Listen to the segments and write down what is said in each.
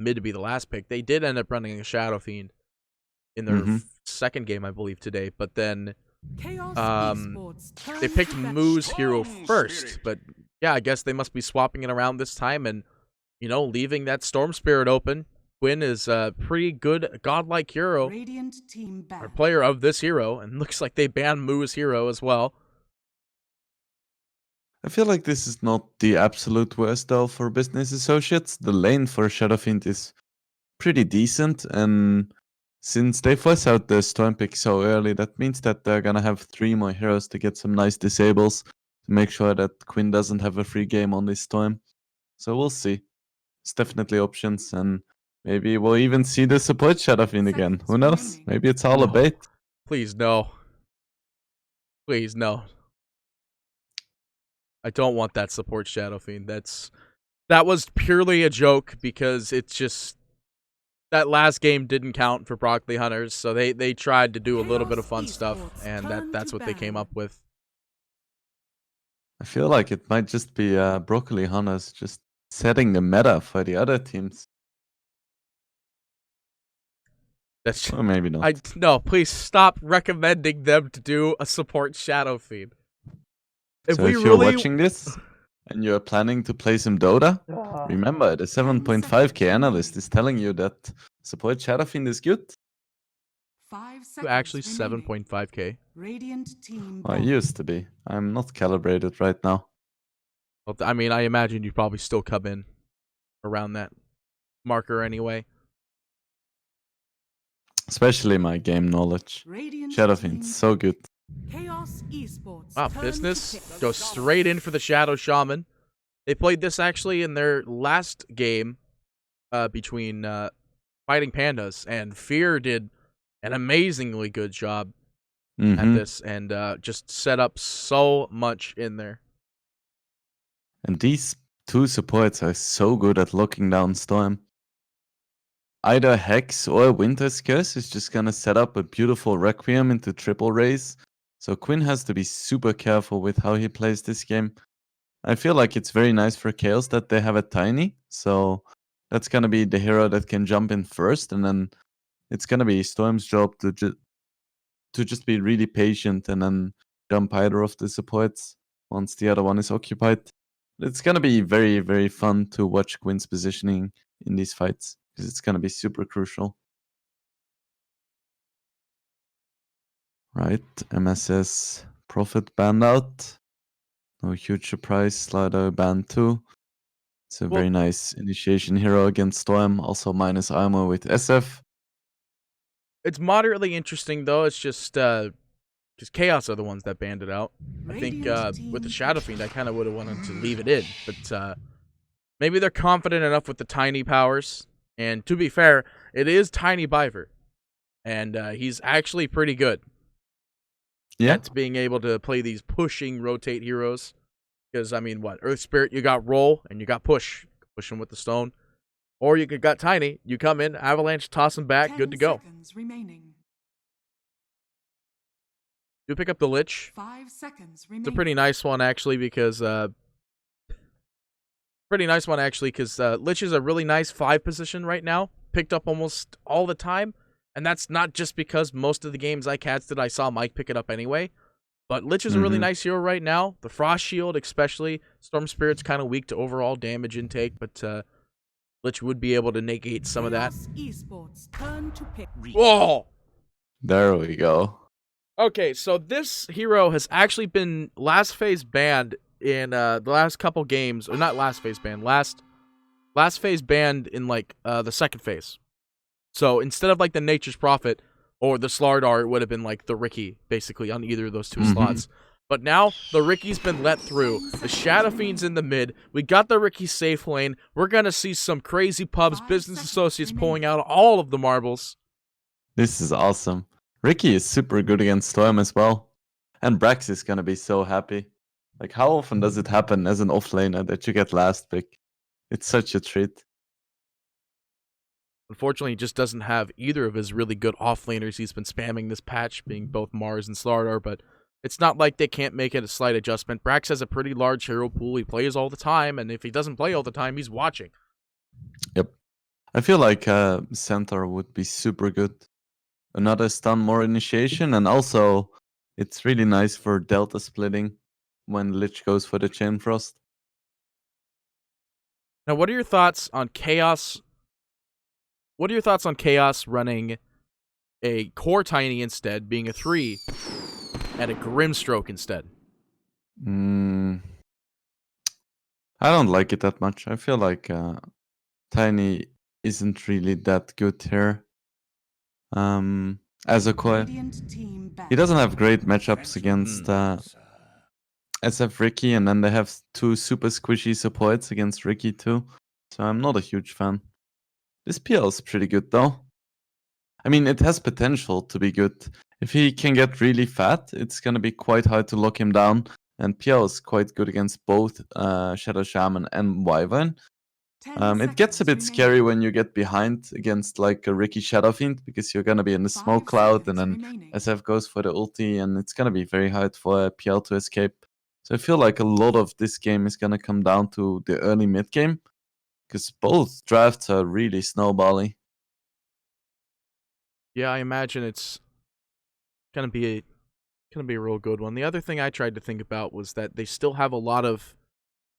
mid to be the last pick. They did end up running a Shadow Fiend in their Mm-hmm. second game, I believe, today. But then Chaos um, Esports they picked turn to Moo's battle. hero Strong first. spirit. But yeah, I guess they must be swapping it around this time and, leaving that Storm Spirit open. Quinn is a pretty good godlike hero, Radiant team or back. player of this hero, and looks like they banned Moo's hero as well. I feel like this is not the absolute worst though for business associates. The lane for Shadowfiend is pretty decent, and since they force out the Storm pick so early, that means that they're gonna have 3 more heroes to get some nice disables to make sure that Quinn doesn't have a free game on this Storm. So we'll see. It's definitely options, and maybe we'll even see the support Shadowfiend again. Who knows? remaining. Maybe it's all a No. bait. Please, no. Please, no. I don't want that support Shadow Fiend. That was purely a joke because it's just that last game didn't count for Broccoli Hunters, so they tried to do a little bit of fun stuff, and that's what they came up with. I feel like it might just be Broccoli Hunters just setting the meta for the other teams. That's Or maybe not. no, please stop recommending them to do a support Shadow Fiend. So if you're watching this and you're planning to play some Dota, remember the 7.5k analyst is telling you that support Shadowfiend is good. 5 seconds actually remaining. 7.5k. Radiant team I back. used to be. I'm not calibrated right now. Well, I mean, I imagine you probably still come in around that marker anyway. Especially my game knowledge. Radiant Shadowfiend's team so good. Chaos Esports. Wow, turn business to pick. goes straight in for the Shadow Shaman. They played this actually in their last game between Fighting Pandas, and Fear did an amazingly good job at Mhm. this and just set up so much in there. And these 2 supports are so good at locking down Storm. Either Hex or Winter's Curse is just gonna set up a beautiful Requiem into triple raise. So Quinn has to be super careful with how he plays this game. I feel like it's very nice for Chaos that they have a Tiny. So that's gonna be the hero that can jump in first, and then it's gonna be Storm's job to just be really patient and then jump either of the supports once the other one is occupied. It's gonna be very, very fun to watch Quinn's positioning in these fights because it's gonna be super crucial. Right, MSS Prophet banned out. No huge surprise. Slider banned too. It's a Well- very nice initiation hero against Storm. Also minus armor with SF. It's moderately interesting though. It's just because Chaos are the ones that banned it out. I think with the Shadow Fiend, I kind of would have wanted to leave it in, but maybe they're confident enough with the tiny powers. And to be fair, it is Tiny Biver, and he's actually pretty good Yeah, at being able to play these pushing rotate heroes. Because I mean, what Earth Spirit, you got roll and you got push, push him with the stone, or you got Tiny, you come in, Avalanche, toss him back, good to go. 10 seconds remaining. You pick up the Lich. 5 seconds It's remaining. a pretty nice one actually because Lich is a really nice 5 position right now. Picked up almost all the time, and that's not just because most of the games I casted I saw Mike pick it up anyway. But Lich is a really nice hero right now. The Frost Shield especially. Storm Spirit's kind of weak to overall damage intake, but Lich would be able to negate some of that. Chaos Esports turn to pick. Whoa! there we go. Okay, so this hero has actually been last phase banned in the last couple games, or not last phase banned, last phase banned in like the second phase. So instead of like the Nature's Prophet or the Slardar, it would have been like the Ricky, basically on either of those 2 slots. But now the Ricky's been let through. The Shadow Fiend's in the mid. We got the Ricky safe lane. We're gonna see some crazy pubs, 5 business seconds associates remaining. pulling out all of the marbles. This is awesome. Ricky is super good against Storm as well. And Brax is gonna be so happy. Like, how often does it happen as an offlaner that you get last pick? It's such a treat. Unfortunately, he just doesn't have either of his really good offlaners he's been spamming this patch, being both Mars and Slardar, but it's not like they can't make it a slight adjustment. Brax has a pretty large hero pool. He plays all the time, and if he doesn't play all the time, he's watching. Yep. I feel like Centaur would be super good. Another stun, more initiation, and also it's really nice for delta splitting when Lich goes for the Chain Frost. Now, what are your thoughts on Chaos? What are your thoughts on Chaos running a Core Tiny instead, being a 3, and a Grimstroke instead? I don't like it that much. I feel like Tiny isn't really that good here. As a core, he doesn't have great matchups against SF Ricky, and then they have 2 super squishy supports against Ricky too. So I'm not a huge fan. This PL is pretty good though. I mean, it has potential to be good. If he can get really fat, it's gonna be quite hard to lock him down. And PL is quite good against both Shadow Shaman and Wyvern. It gets a bit scary when you get behind against like a Ricky Shadow Fiend, because you're gonna be in the smoke cloud, and then SF goes for the ulti, and it's gonna be very hard for PL to escape. So I feel like a lot of this game is gonna come down to the early mid game, because both drafts are really snowbally. Yeah, I imagine it's gonna be a real good one. The other thing I tried to think about was that they still have a lot of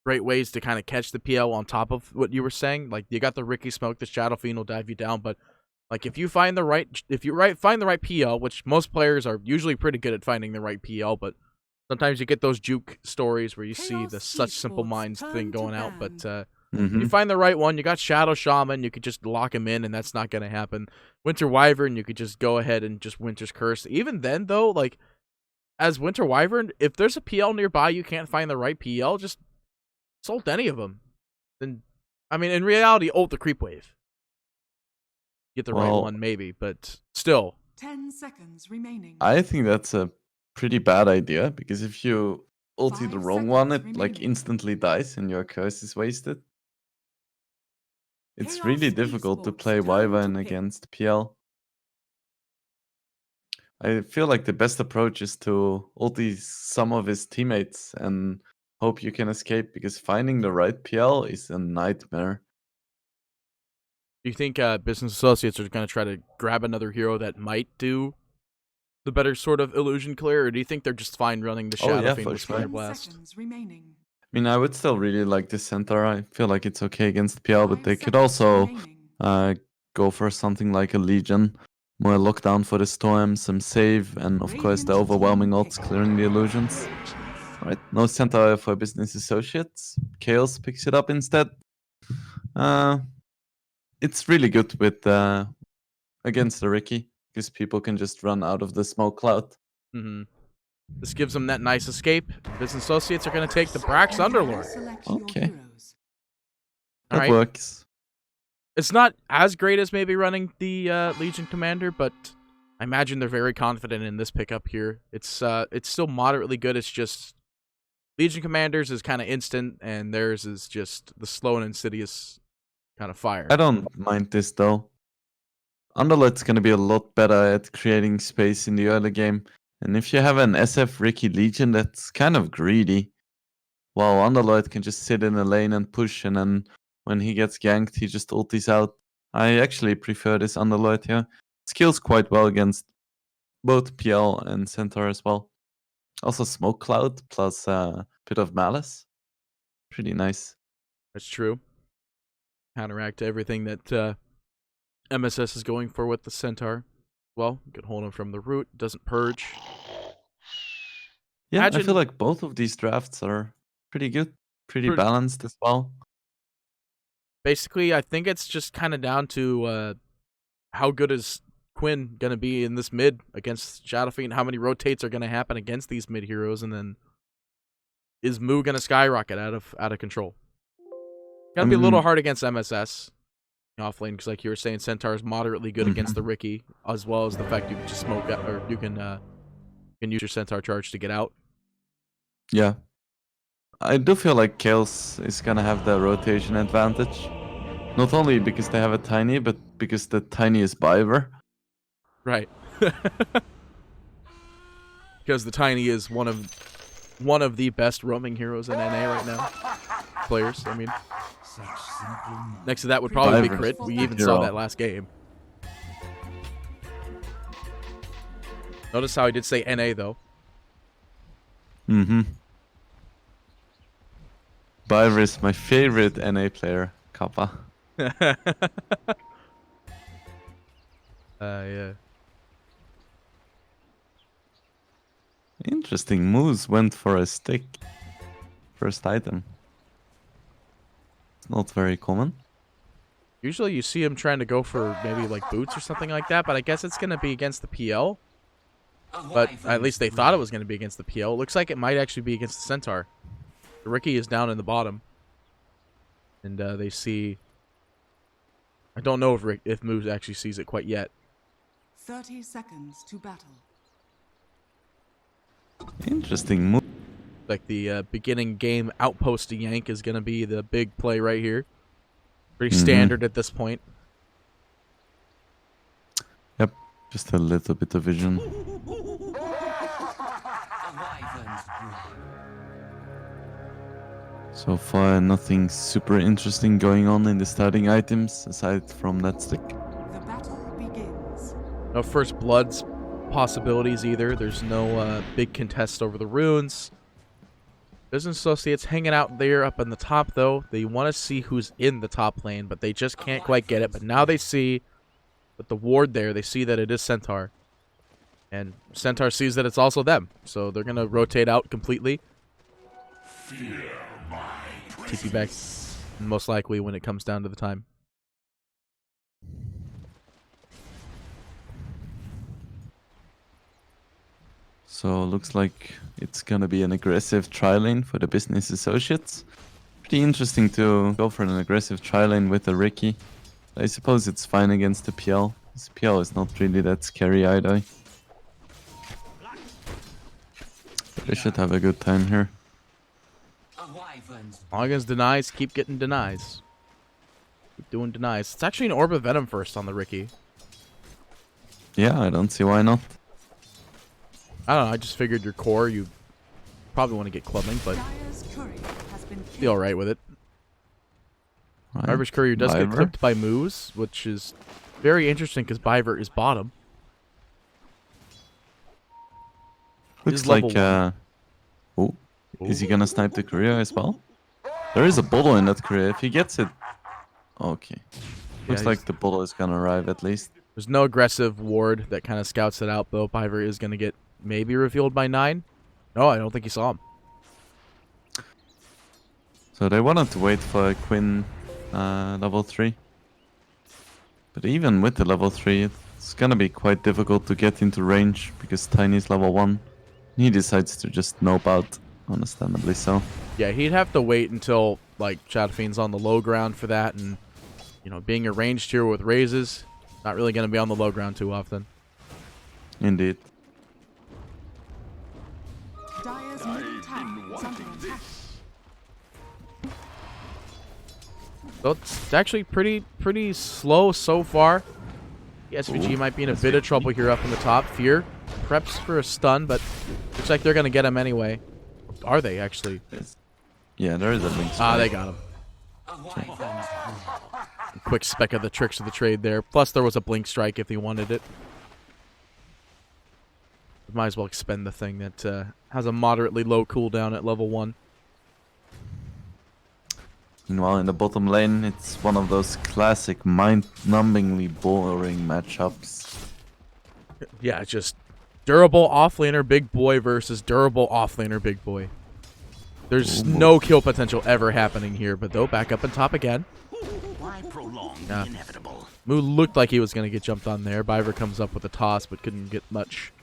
great ways to kind of catch the PL on top of what you were saying. Like, you got the Ricky Smoke, the Shadow Fiend will dive you down, but like if you find the right PL, which most players are usually pretty good at finding the right PL, but sometimes you get those juke stories where you see the such simple minds thing going out, but you find the right one, you got Shadow Shaman, you could just lock him in, and that's not going to happen. Winter Wyvern, you could just go ahead and just Winter's Curse. Even then, though, like, as Winter Wyvern, if there's a PL nearby, you can't find the right PL, just ult any of them. Then, I mean, in reality, ult the Creep Wave. Get the right one, maybe, but still. 10 seconds remaining. I think that's a pretty bad idea, because if you ulti the wrong one, it like instantly dies and your curse is wasted. It's really difficult to play Wyvern against PL. I feel like the best approach is to ulti some of his teammates and hope you can escape, because finding the right PL is a nightmare. Do you think business associates are going to try to grab another hero that might do the better sort of illusion clear, or do you think they're just fine running the Shadow Fiend with Spirit Blast? I mean, I would still really like this Centaur. I feel like it's okay against PL, but they could also go for something like a Legion. More lockdown for the storm, some save, and of course the overwhelming ults clearing the illusions. Alright, no Centaur for business associates. Chaos picks it up instead. It's really good with against the Ricky, because people can just run out of the smoke cloud. This gives them that nice escape. Business associates are going to take the Brax Underlord. Okay. That works. It's not as great as maybe running the Legion Commander, but I imagine they're very confident in this pickup here. It's still moderately good. It's just Legion Commanders is kind of instant, and theirs is just the slow and insidious kind of fire. I don't mind this though. Underlord's gonna be a lot better at creating space in the early game. And if you have an SF Ricky Legion that's kind of greedy, while Underlord can just sit in a lane and push, and then when he gets ganked, he just ultis out. I actually prefer this Underlord here. Skills quite well against both PL and Centaur as well. Also Smoke Cloud plus Pit of Malice. Pretty nice. That's true. Counteract everything that MSS is going for with the Centaur. Well, you can hold him from the root. Doesn't purge. Yeah, I feel like both of these drafts are pretty good. Pretty balanced as well. Basically, I think it's just kind of down to how good is Quinn going to be in this mid against Shadow Fiend, how many rotates are going to happen against these mid heroes, and then is Moo going to skyrocket out of control? Going to be a little hard against MSS offlane, because like you were saying, Centaur is moderately good against the Ricky, as well as the fact you can just smoke out, or you can use your Centaur charge to get out. Yeah. I do feel like Chaos is gonna have the rotation advantage. Not only because they have a Tiny, but because the Tiny is Biver. Right. Because the Tiny is one of the best roaming heroes in NA right now. Players, I mean. Next to that would probably be Survivors. crit. We even Hero. saw that last game. Notice how I did say NA though. Mm-hmm. Byver is my favorite NA player, Kappa. Yeah. Interesting moves went for a stick. First item. It's not very common. Usually you see him trying to go for maybe like boots or something like that, but I guess it's going to be against the PL. But at least they thought it was going to be against the PL. It looks like it might actually be against the Centaur. The Ricky is down in the bottom. And they see... I don't know if Moves actually sees it quite yet. 30 seconds to battle. Interesting move. Like the beginning game outpost yank is going to be the big play right here. Pretty standard at this point. Yep, just a little bit of vision. So far, nothing super interesting going on in the starting items aside from that stick. The battle begins. No first bloods possibilities either. There's no big contest over the runes. Business Associates hanging out there up in the top, though. They want to see who's in the top lane, but they just can't quite get it. But now they see with the ward there, they see that it is Centaur. And Centaur sees that it's also them. So they're going to rotate out completely. TP back, most likely when it comes down to the time. So looks like it's gonna be an aggressive tri-lane for the Business Associates. Pretty interesting to go for an aggressive tri-lane with a Ricky. I suppose it's fine against the PL. This PL is not really that scary either. But they should have a good time here. Long as denies, keep getting denies. Keep doing denies. It's actually an Orb of Venom first on the Ricky. Yeah, I don't see why not. I don't know, I just figured your core, you probably want to get clubbing, but Dire's courier has been be killed. alright with it. Right. Byver's Courier does get Byver. clipped by Moose, which is very interesting because Byver is bottom. Looks He's level like oh, is he gonna snipe the courier as well? There is a bottle in that courier. If he gets it, okay. Looks he's- like the bottle is gonna arrive at least. There's no aggressive ward that kind of scouts it out, though. Byver is going to get maybe revealed by 9. No, I don't think he saw him. So they wanted to wait for Quinn level 3. But even with the level 3, it's gonna be quite difficult to get into range because Tiny's level 1. He decides to just nope out, understandably so. Yeah, he'd have to wait until, like, Shadowfiend's on the low ground for that, and, you know, being a ranged hero with raises, not really going to be on the low ground too often. Indeed. Dire's middle tower is under attack. So it's actually pretty slow so far. The SVG Ooh, might be in a bit of trouble here up in the top. Fear preps for a stun, but looks like they're going to get him anyway. Are they, actually? Yeah, there is a link. Ah, they got him. Quick spec of the tricks of the trade there. Plus, there was a blink strike if he wanted it. Might as well expend the thing that has a moderately low cooldown at level 1. Meanwhile, in the bottom lane, it's one of those classic mind-numbingly boring matchups. Yeah, it's just durable offlaner big boy versus durable offlaner big boy. There's no kill potential ever happening here, but though, back up on top again. Why prolong Yeah. the inevitable? Moo looked like he was going to get jumped on there. Byver comes up with a toss, but couldn't get much.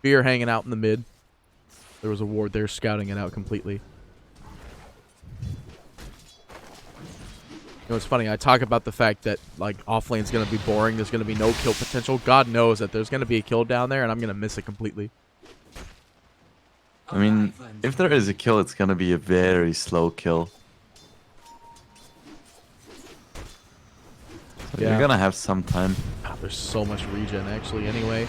Fear hanging out in the mid. There was a ward there scouting it out completely. You know, it's funny. I talk about the fact that, like, offlane's going to be boring. There's going to be no kill potential. God knows that there's going to be a kill down there, and I'm going to miss it completely. I mean, if there is a kill, it's gonna be a very slow kill. So Yeah. you're gonna have some time. Ah, there's so much regen, actually, anyway.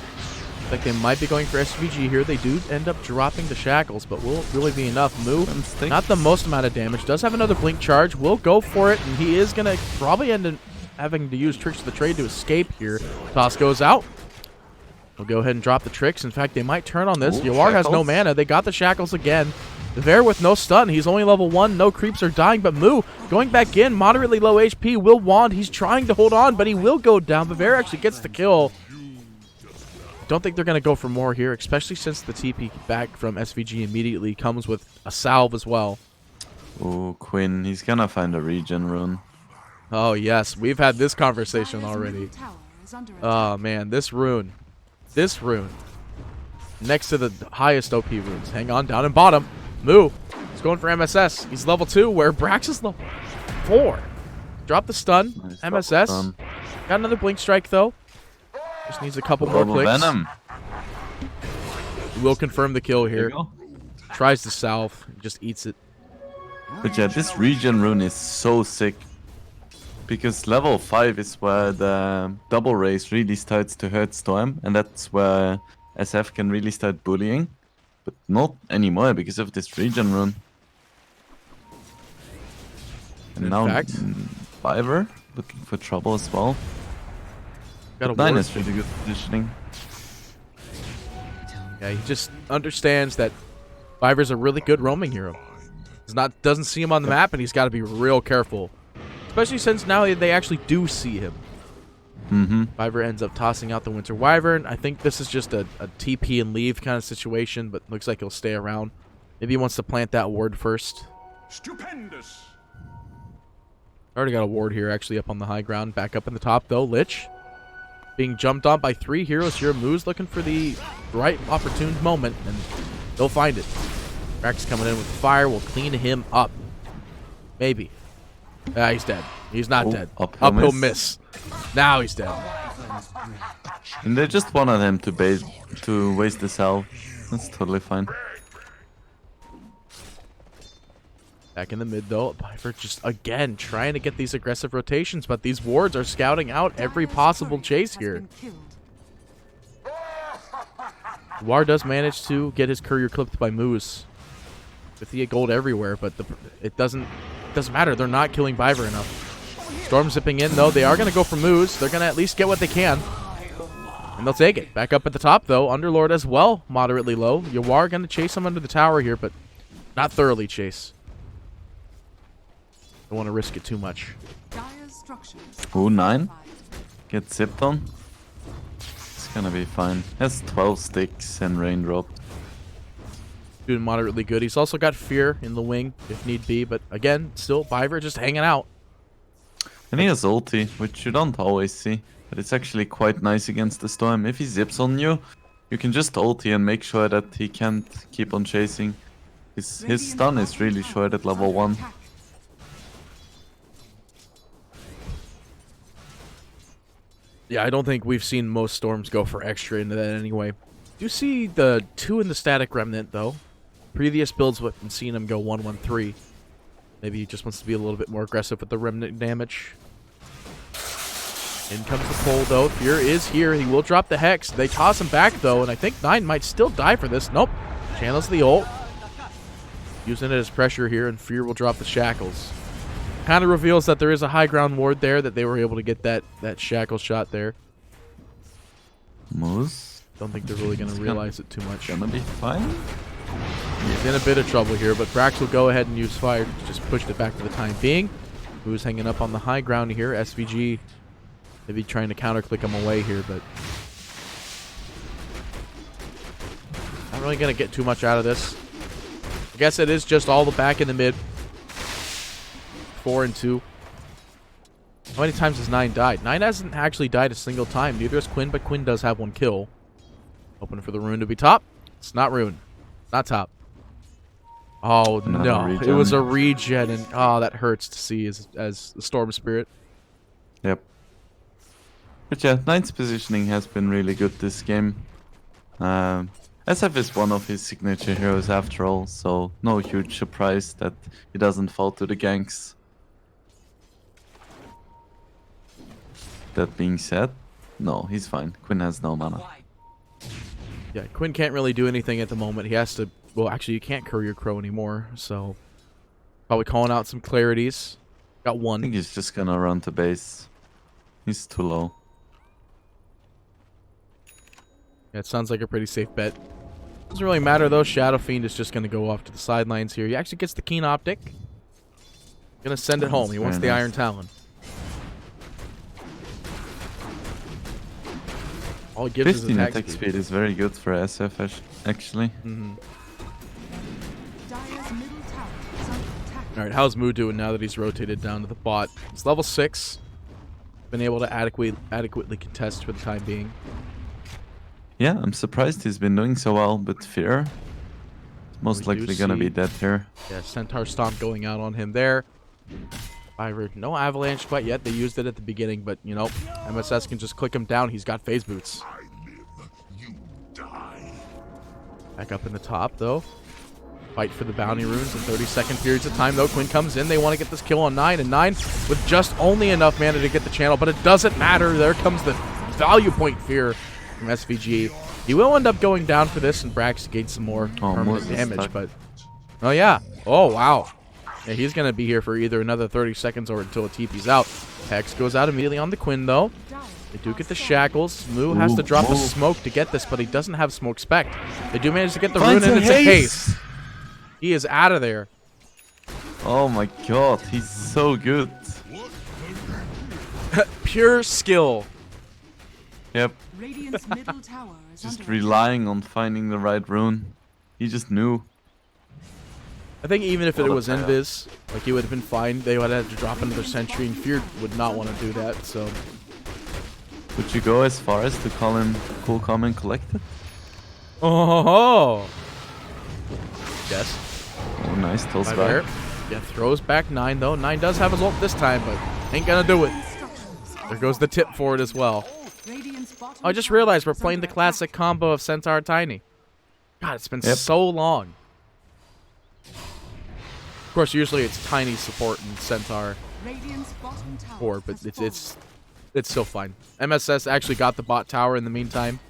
Like they might be going for SVG here. They do end up dropping the shackles, but will it really be enough? Move, not the most amount of damage. Does have another blink charge. Will go for it, and he is going to probably end up having to use tricks of the trade to escape here. Toss goes out. We'll go ahead and drop the tricks. In fact, they might turn on this. Yawar has no mana. They got the shackles again. Bear with no stun. He's only level 1. No creeps are dying, but Moo going back in. Moderately low HP. Will wand. He's trying to hold on, but he will go down. Bear actually gets the kill. Don't think they're going to go for more here, especially since the TP back from SVG immediately comes with a salve as well. Oh, Quinn. He's going to find a regen rune. Oh, yes. We've had this conversation already. Oh, man. This rune. This rune. Next to the highest OP runes. Hang on. Down and bottom. Moo. He's going for MSS. He's level 2, where Brax is level 4. Drop the stun. Nice MSS. stun. Got another blink strike, though. Just needs a couple more clicks. Venom. He will confirm the kill There here. you go. Tries to salve. Just eats it. But yeah, this regen rune is so sick. Because level 5 is where the double race really starts to hurt Storm. And that's where SF can really start bullying. But not anymore because of this regen rune. And In now fact, Fiverr looking for trouble as well. got a 9 ward. is really good positioning. Yeah, he just understands that Fiverr's a really good roaming hero. Doesn't see him on the map, and he's got to be real careful. Especially since now they actually do see him. Mm-hmm. Fiverr ends up tossing out the Winter Wyvern. I think this is just a TP and leave kind of situation, but looks like he'll stay around. Maybe he wants to plant that ward first. Stupendous. Already got a ward here, actually, up on the high ground. Back up in the top, though. Lich being jumped on by 3 heroes here. Moo's looking for the right opportune moment, and they'll find it. Rax coming in with fire. Will clean him up. Maybe. He's dead. He's not dead. Uphill miss. Now he's dead. And they just wanted him to waste the cell. That's totally fine. Back in the mid, though. Piper just, again, trying to get these aggressive rotations, but these wards are scouting out every possible chase here. War does manage to get his courier clipped by Moose. 58 gold everywhere, but it doesn't matter. They're not killing Biver enough. Storm zipping in, though. They are going to go for Moose. They're going to at least get what they can. And they'll take it. Back up at the top, though. Underlord as well, moderately low. Yawar going to chase him under the tower here, but not thoroughly chase. Don't want to risk it too much. Ooh, 9. Get zipped on. It's gonna be fine. Has 12 sticks and raindrop. Doing moderately good. He's also got Fear in the wing, if need be. But again, still, Biver just hanging out. And he has ulti, which you don't always see. But it's actually quite nice against the Storm. If he zips on you, you can just ulti and make sure that he can't keep on chasing. His stun is really short at level 1. Yeah, I don't think we've seen most Storms go for extra into that anyway. You see the 2 in the Static Remnant, though. Previous builds, we've seen him go 1-1-3. Maybe he just wants to be a little bit more aggressive with the Remnant damage. In comes the pull, though. Fear is here. He will drop the Hex. They toss him back, though, and I think 9 might still die for this. Nope. Channels the ult. Using it as pressure here, and Fear will drop the Shackles. Kind of reveals that there is a high ground ward there, that they were able to get that shackle shot there. Moose. Don't think they're really going to realize it too much. Gonna be fine. He's in a bit of trouble here, but Brax will go ahead and use fire. Just pushed it back for the time being. Who's hanging up on the high ground here? SVG maybe trying to counter-click him away here, but not really going to get too much out of this. I guess it is just all the back in the mid. 4 and 2. How many times has 9 died? 9 hasn't actually died a single time. Neither has Quinn, but Quinn does have 1 kill. Hoping for the rune to be top. It's not rune. Not top. Oh, no. It was a regen, and oh, that hurts to see as the Storm Spirit. Yep. But yeah, 9's positioning has been really good this game. SF is one of his signature heroes after all, so no huge surprise that he doesn't fall to the ganks. That being said, no, he's fine. Quinn has no mana. Yeah, Quinn can't really do anything at the moment. He has to... Well, actually, you can't courier Crow anymore, so... Probably calling out some clarities. Got I one. think he's just gonna run to base. He's too low. Yeah, it sounds like a pretty safe bet. Doesn't really matter, though. Shadow Fiend is just going to go off to the sidelines here. He actually gets the Keen Optic. Gonna send it home. He wants the Iron Talon. All he gives is 15 attack attack speed. speed is very good for SF, actually. Dire's middle tower is under attack. Alright, how's Moo doing now that he's rotated down to the bot? He's level 6. Been able to adequately contest for the time being. Yeah, I'm surprised he's been doing so well, but Fear is most We do likely gonna be see- dead here. Yeah, Centaur Stomp going out on him there. Fiverr, no Avalanche quite yet. They used it at the beginning, but, you know, MSS can just click him down. He's got Phase Boots. Back up in the top, though. Fight for the bounty runes in 30-second periods of time, though. Quinn comes in. They want to get this kill on 9, and 9 with just only enough mana to get the channel, but it doesn't matter. There comes the value point Fear from SVG. He will end up going down for this, and Brax gains some more permanent Moose is damage, stuck. but... Oh, yeah. Oh, wow. Yeah, he's going to be here for either another 30 seconds or until it TP's out. Hex goes out immediately on the Quinn, though. They do get the shackles. Moo has to drop a smoke to get this, but he doesn't have smoke spec. They do manage to get the rune, Finds and a it's a haste. haste. He is out of there. Oh my god, he's so good. Pure skill. Yep, Radiant's middle tower is just under relying on finding the right rune. He just knew. I think even if it What a was player. Invis, like he would have been fine. They would have had to drop another sentry, and Fear would not want to do that. So Would you go as far as to call him cool, calm, and collected? oh, yes. Oh, nice, tilts Fiverr. back. Yeah, throws back 9 though. 9 does have his ult this time, but ain't gonna do it. instructions. There goes the tip for it as well. Radiant's bottom I just tower realized we're is playing the under classic attack. combo of Centaur Tiny. God, it's been Yep. so long. Of course, usually it's Tiny support and Centaur Radiant's bottom tower support, but has it's still fine. MSS actually got the bot tower in the meantime.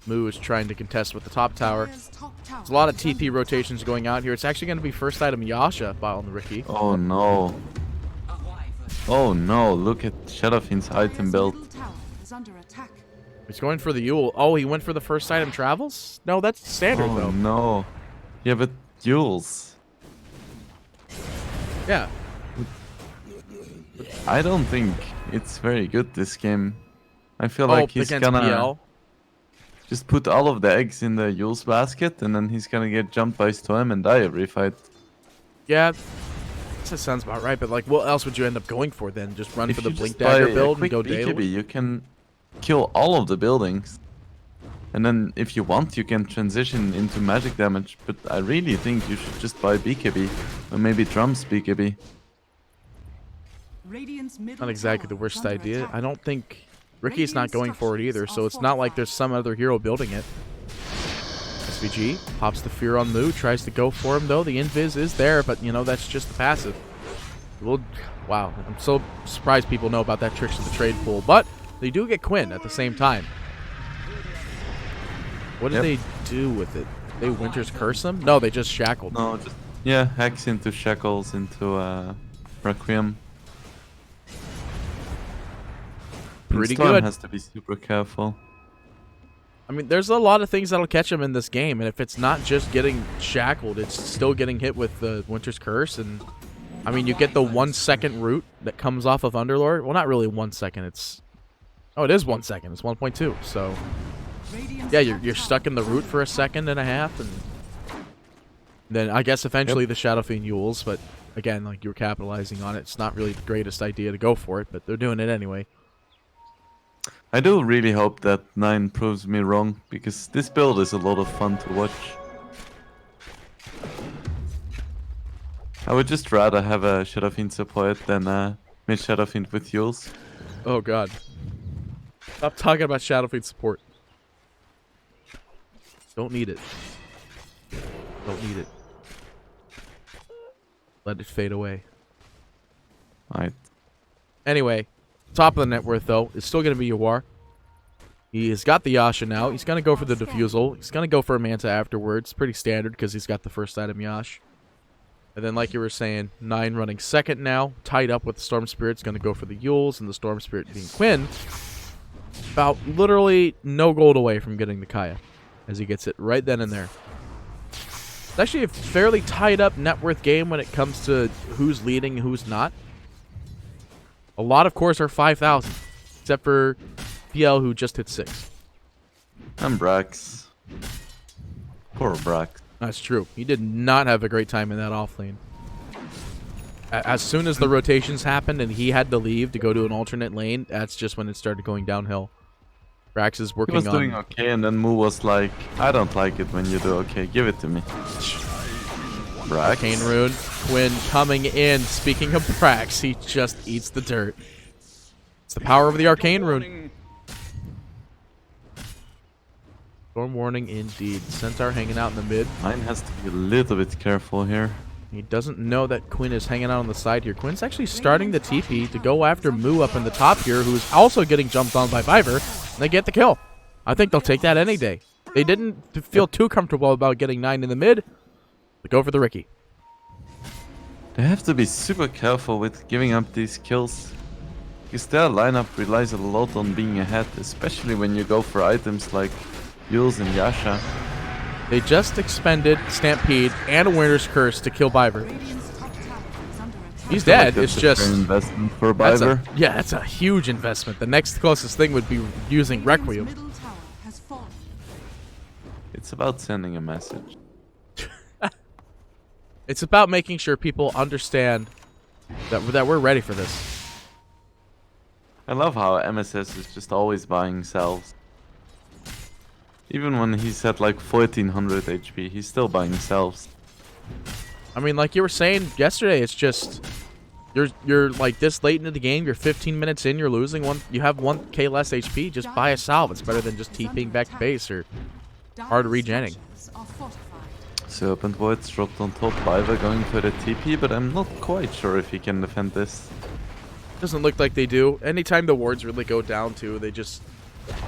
Moo is trying to contest with the top tower. fallen. Dire's top tower There's a lot of is under TP rotations going out here. It's actually going to be first item Yasha on the Ricky. Oh no. Oh no, look at Shadowfiend's Dire's item build. middle tower is under attack. He's going for the Yule. Oh, he went for the first item Travels? No, that's standard Oh though. no. Yeah, but Jules. Yeah. I don't think it's very good this game. I feel Oh, like he's against gonna PL. just put all of the eggs in the Jules basket and then he's gonna get jumped by Storm and die every fight. Yeah, that sounds about right. But like, what else would you end up going for then? Just run If for the you Blink just buy Dagger a build and quick go BKB, daily? you can kill all of the buildings. And then if you want, you can transition into magic damage. But I really think you should just buy BKB. Or maybe Drums BKB. Radiant's middle Not exactly tower the is worst under idea. attack. I don't think Ricky's not going for it either, so it's not like there's some other hero building it. SVG pops the Fear on Moo, tries to go for him though. The Invis is there, but you know, that's just the passive. Wow, I'm so surprised people know about that Tricks of the Trade pool, but they do get Quinn at the same time. What did Yep. they do with it? They Winter's Curse him? No, they just shackled. No, just yeah, hacks into Shackles, into Requiem. And Pretty Storm good. has to be super careful. I mean, there's a lot of things that'll catch him in this game, and if it's not just getting shackled, it's still getting hit with the Winter's Curse, and I mean, you get the 1 second root that comes off of Underlord. Well, not really 1 second. Oh, it is 1 second. It's 1.2. So Radiant's yeah, top you're tower stuck in the is root under for a attack. second and a half, and then I guess eventually the Shadow Fiend Yules. But again, like, you're capitalizing on it. It's not really the greatest idea to go for it, but they're doing it anyway. I do really hope that 9 proves me wrong, because this build is a lot of fun to watch. I would just rather have a Shadowfiend support than a mid Shadowfiend with Yules. Oh god. Stop talking about Shadowfiend support. Don't need it. Don't need it. Let it fade away. Alright. Anyway, top of the net worth though is still gonna be Yawar. He has got the Yasha now. He's going to go for the Diffusal. He's going to go for a Manta afterwards. Pretty standard because he's got the first item Yash. And then, like you were saying, 9 running second now. Tied up with the Storm Spirit's going to go for the Yules, and the Storm Spirit being Quinn. About literally no gold away from getting the Kaya, as he gets it right then and there. It's actually a fairly tied up net worth game when it comes to who's leading and who's not. A lot, of course, are 5,000, except for PL, who just hit 6. And Brax. Poor Brax. That's true. He did not have a great time in that off lane. As soon as the rotations happened and he had to leave to go to an alternate lane, that's just when it started going downhill. Brax is He working was on... doing okay, and then Moo was like, I don't like it when you do okay. Give it to me. Brax. Arcane Rune. Quinn coming in. Speaking of Brax, he just eats the dirt. It's the power of the Arcane Rune. Storm Warning indeed. Centaur hanging out in the mid. Mine has to be a little bit careful here. He doesn't know that Quinn is hanging out on the side here. Quinn's actually starting the TP to go after Moo up in the top here, who's also getting jumped on by Viver. And they get the kill. I think they'll take that any day. They didn't feel too comfortable about getting 9 in the mid. They go for the Ricky. They have to be super careful with giving up these kills. Because their lineup relies a lot on being ahead, especially when you go for items like Yules and Yasha. They just expended Stampede and a Winter's Curse to kill Viver. Radiant's top tower is under attack. He's I feel like dead. that's It's a just... fair investment for That's Viver. that's a huge investment. The next closest thing would be using Radiant's Requiem. middle tower has fallen. It's about sending a message. It's about making sure people understand that we're ready for this. I love how MSS is just always buying cells. Even when he's at like 1400 HP, he's still buying cells. I mean, like you were saying yesterday, it's just you're like this late into the game. You're 15 minutes in. You're losing one. You have 1k less HP. Just buy a salve. It's better than just TPing back to base or hard Dire's regenning. structures are fortified. Serpent Voids dropped on top. Viver going for the TP, but I'm not quite sure if he can defend this. Doesn't look like they do. Anytime the wards really go down too, they just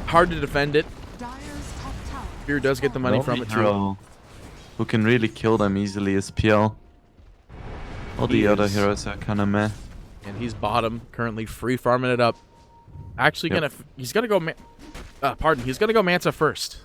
hard to defend it. Dire's top tower. Fear does get the money from it too. Hero who can really kill them easily is PL. All He the other is. heroes are kind of meh. And he's bottom, currently free farming it up. Actually, Yep. he's gonna go. He's gonna go Manta first.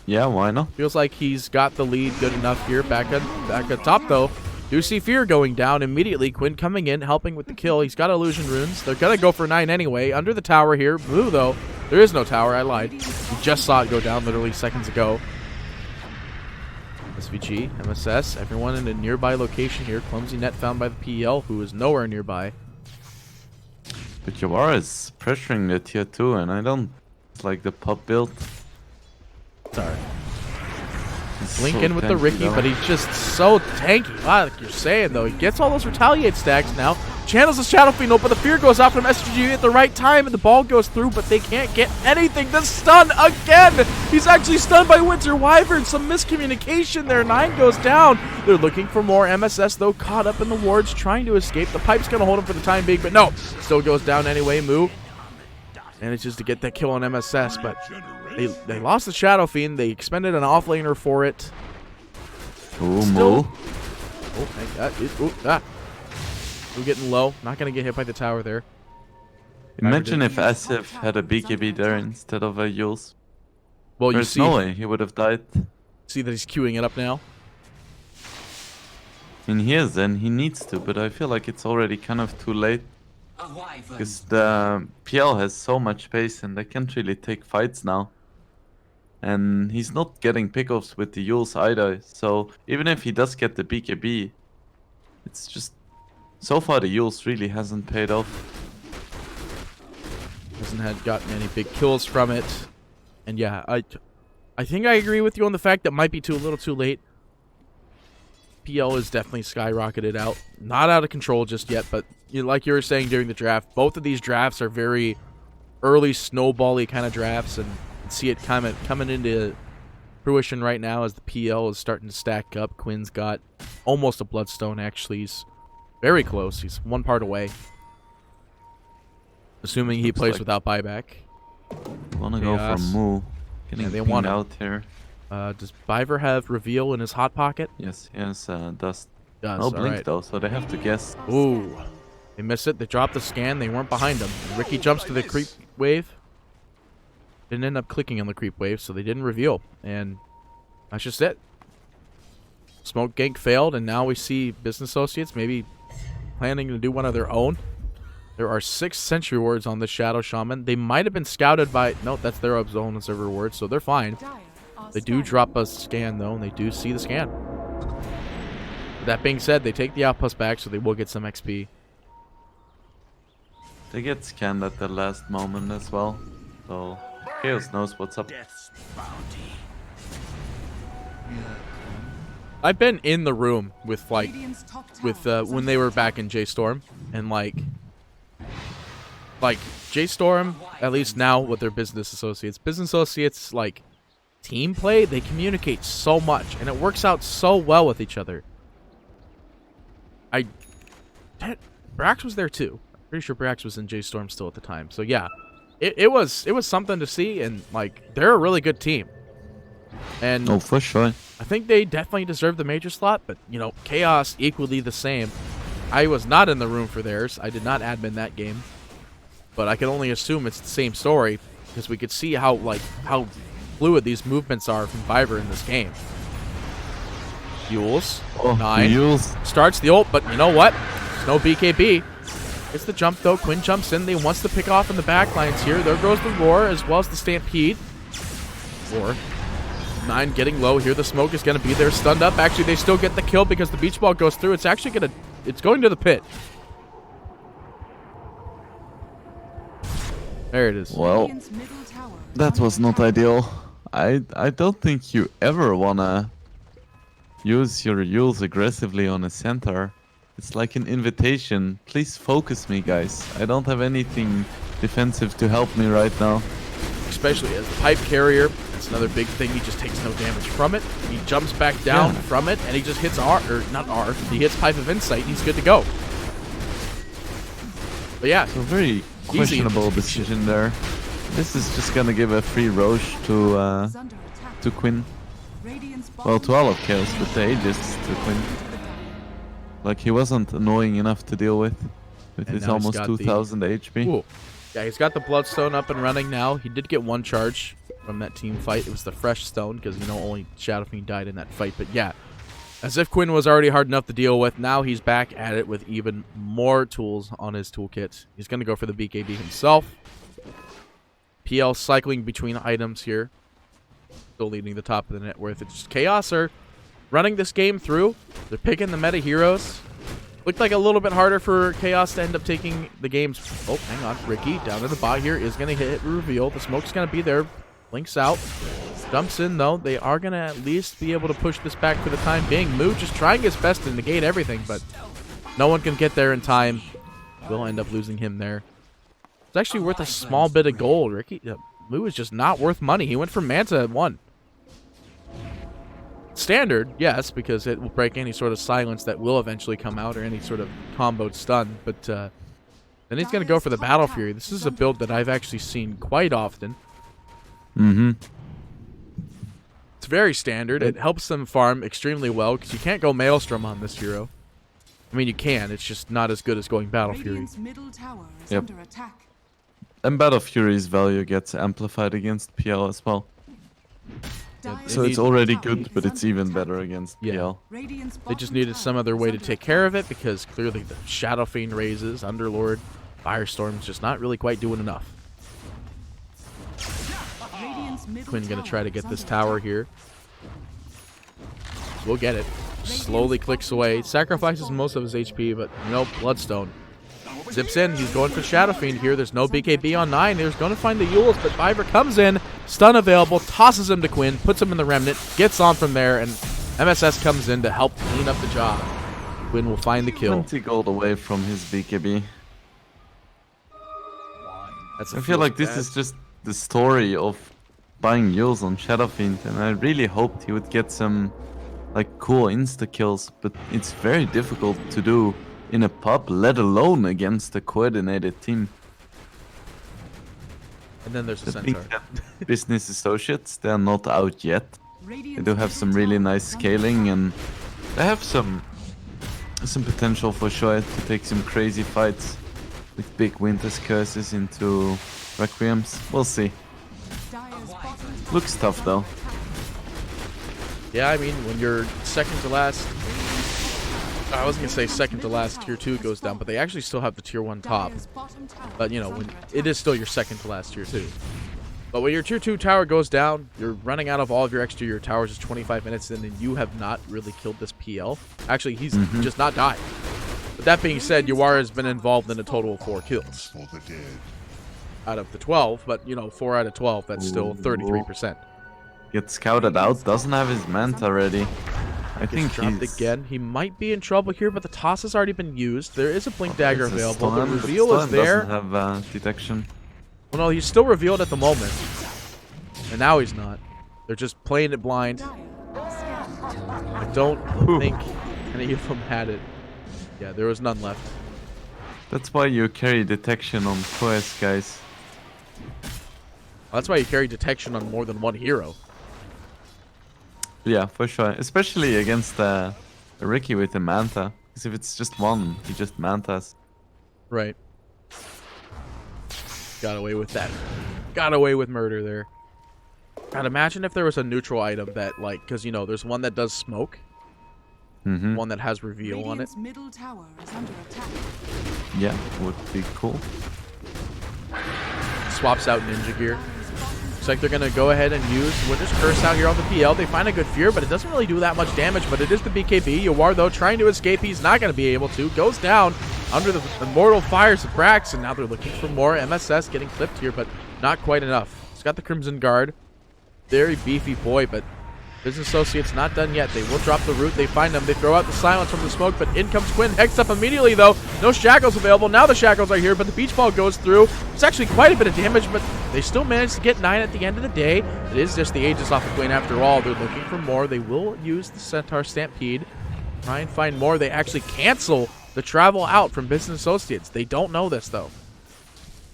Yeah, why not? Feels like he's got the lead good enough here. Back at top though. Do see Fear going down immediately. Quinn coming in, helping with the kill. He's got illusion runes. They're gonna go for 9 anyway. Under the tower here. Blue though. There is no tower. I lied. We just saw it go down literally seconds ago. SVG, MSS, everyone in a nearby location here. Clumsy net found by the PL, who is nowhere nearby. But Yawara is pressuring the tier 2, and I don't like the pop build. Sorry. It's Blink so in with the tanky, Ricky, though. but he's just so tanky. Wow, like you're saying, though. He gets all those retaliate stacks now. Channels the Shadow Fiend, but the Fear goes out from SVG at the right time, and the ball goes through, but they can't get anything. The stun again! He's actually stunned by Winter Wyvern. Some miscommunication there. 9 goes down. They're looking for more. MSS, though, caught up in the wards, trying to escape. The Pipe's going to hold him for the time being, but no. Still goes down anyway. Moo manages to get that kill on MSS, but they lost the Shadow Fiend. They expended an offlaner for it. Ooh, Still- Moo. Oh, thank God. We're getting low. Not going to get hit by the tower there. Imagine if Asif had a BKB there instead of a Yules. Well, you There's no see, way he would have died. see that he's queuing it up now. I mean, he is, and he needs to, but I feel like it's already kind of too late. Because the PL has so much space and they can't really take fights now. And he's not getting pickoffs with the Yules either. So even if he does get the BKB, it's just... So far the Yules really hasn't paid off. Hasn't had gotten any big kills from it. And yeah, I think I agree with you on the fact that might be a little too late. PL is definitely skyrocketed out. Not out of control just yet, but like you were saying during the draft, both of these drafts are very early snowball-y kind of drafts, and see it coming into fruition right now as the PL is starting to stack up. Quinn's got almost a Bloodstone, actually. He's very close. He's one part away. Assuming he Looks plays like- without buyback. Wanna go for Chaos. Moo. Getting they pinged want him. out here. Does Biver have reveal in his hot pocket? Yes, yes, Dust. Does. No All blink right. though, so they have to guess. Ooh. They miss it. They drop the scan. They weren't behind him. Ricky jumps to the creep wave. Didn't end up clicking on the creep wave, so they didn't reveal. And that's just it. Smoke gank failed, and now we see Business Associates maybe planning to do one of their own. There are 6 Sentry Wards on the Shadow Shaman. They might have been scouted by... No, that's their own observer ward, so they're fine. Dire are They do scanning. drop a scan, though, and they do see the scan. With that being said, they take the outpost back, so they will get some XP. They get scanned at the last moment as well. So Chaos knows what's up. Death's bounty. I've been in the room with, like, Radiant's top tower is when under they were attack. back in J-Storm, and, like J-Storm, at least now with their Business Associates, like, team play, they communicate so much, and it works out so well with each other. Brax was there too. I'm pretty sure Brax was in J-Storm still at the time. So yeah, it was something to see, and like they're a really good team. And Oh, for sure. I think they definitely deserve the major slot, but you know, Chaos equally the same. I was not in the room for theirs. I did not admin that game, but I can only assume it's the same story because we could see how fluid these movements are from Viver in this game. Yules, Oh, 9. Yules. Starts the ult, but you know what? There's no BKB. Gets the jump, though. Quinn jumps in. They wants to pick off in the back lines here. There goes the Roar, as well as the Stampede. Roar. 9 getting low here. The smoke is going to be there. Stunned up. Actually, they still get the kill because the beach ball goes through. It's actually going to... It's going to the pit. There it is. Well, Radiant's middle tower is that under was not attack. ideal. I don't think you ever wanna use your Yules aggressively on a center. It's like an invitation. Please focus me, guys. I don't have anything defensive to help me right now. Especially as the pipe carrier. That's another big thing. He just takes no damage from it. He jumps back down Yeah. from it, and he just hits R, or not R. He hits Pipe of Insight, and he's good to go. But yeah, So very questionable decision there. This is just gonna give a free Roche to Is under attack. Quinn. Radiant's Well, bottom to all of tower Chaos, but the Aegis to Quinn. into the dire. Like he wasn't annoying enough to deal with And his now he's almost got the- 2000 HP. Ooh. Yeah, he's got the Bloodstone up and running now. He did get one charge from that team fight. It was the Fresh Stone, because, you know, only Shadow Fiend died in that fight. But yeah, as if Quinn was already hard enough to deal with, now he's back at it with even more tools on his toolkit. He's going to go for the BKB himself. PL cycling between items here. Still leading the top of the net worth. It's just Chaos are running this game through. They're picking the meta heroes. Looked like a little bit harder for Chaos to end up taking the games. Oh, hang on. Ricky down to the bot here is going to hit reveal. The smoke's going to be there. Blinks out. Jumps in, though. They are going to at least be able to push this back for the time being. Moo just trying his best to negate everything, but no one can get there in time. We'll end up losing him there. It's actually worth a small bit of gold. Ricky, Moo is just not worth money. He went from Manta at 1. Standard, yes, because it will break any sort of silence that will eventually come out or any sort of comboed stun. But then he's going to go for the Battle Fury. This is a build that I've actually seen quite often. Mm-hmm. It's very standard. It helps them farm extremely well because you can't go Maelstrom on this hero. I mean, you can. It's just not as good as going Battle Fury. Radiant's middle tower is Yep. under attack. And Battle Fury's value gets amplified against PL as well. Dire's So it's need- already tower good, is but it's under even attack. better against Yeah. PL. Radiant's They just bottom needed tower some other is way to under take attack. care of it because clearly the Shadow Fiend raises, Underlord, Firestorm's just not really quite doing enough. Radiant's middle Quinn going to try to tower get is this under tower attack. here. We'll get it. Slowly clicks away. Sacrifices most of his HP, but nope, Bloodstone. Zips in. He's going for Shadow Fiend here. There's no BKB on 9. There's going to find the Yules, but Viver comes in. Stun available. Tosses him to Quinn. Puts him in the Remnant. Gets on from there, and MSS comes in to help clean up the job. Quinn will find the kill. 20 gold away from his BKB. That's I feel like this is just the story of buying Yules on Shadow Fiend, and I really hoped he would get some like cool insta kills, but it's very difficult to do in a pub, let alone against a coordinated team. And then there's a The Big Centaur. Ten Business Associates, they're not out yet. They Radiant's do have some really nice scaling, and they have some potential for sure to take some crazy fights with big Winter's Curses into Requiems. We'll see. Dire's bottom tower Looks tough though. Yeah, I mean, when you're second to last, I was gonna say second to last tier 2 goes down, but they actually still have the tier 1 top. Dire's bottom tower But you know, is when under it is still your second to last tier 2. But when your tier 2 tower goes down, you're running out of all of your exterior towers. It's 25 minutes in, and you have not really killed this PL. Actually, he's just not died. But that being said, Yawara has been involved in a total of 4 kills out of the 12. But you know, 4 out of 12, that's still 33%. Gets scouted out, doesn't have his Manta ready. I think Dropped he's again. He might be in trouble here, but the toss has already been used. There is a blink dagger It's a available. Storm, The but reveal is Storm there. doesn't have detection. Well, no, he's still revealed at the moment. And now he's not. They're just playing it blind. I don't think any of them had it. Yeah, there was none left. That's why you carry detection on quest, guys. That's why you carry detection on more than one hero. Yeah, for sure. Especially against Ricky with the Manta. Because if it's just one, he just Mantas. Right. Got away with that. Got away with murder there. God, imagine if there was a neutral item that, like, because, you know, there's one that does smoke. One that has reveal on it. Radiant's middle tower is under attack. Yeah, would be cool. Swaps out ninja gear. Looks like they're going to go ahead and use Winter's Curse out here on the PL. They find a good fear, but it doesn't really do that much damage. But it is the BKB. Yawar, though, trying to escape. He's not going to be able to. Goes down under the immortal fires of Brax. And now they're looking for more. MSS getting clipped here, but not quite enough. He's got the Crimson Guard. Very beefy boy, but Business Associates not done yet. They will drop the root. They find them. They throw out the silence from the smoke, but in comes Quinn. Hex up immediately, though. No shackles available. Now the shackles are here, but the beach ball goes through. It's actually quite a bit of damage, but they still manage to get 9 at the end of the day. It is just the Aegis off of Quinn after all. They're looking for more. They will use the Centaur Stampede. Try and find more. They actually cancel the travel out from Business Associates. They don't know this, though.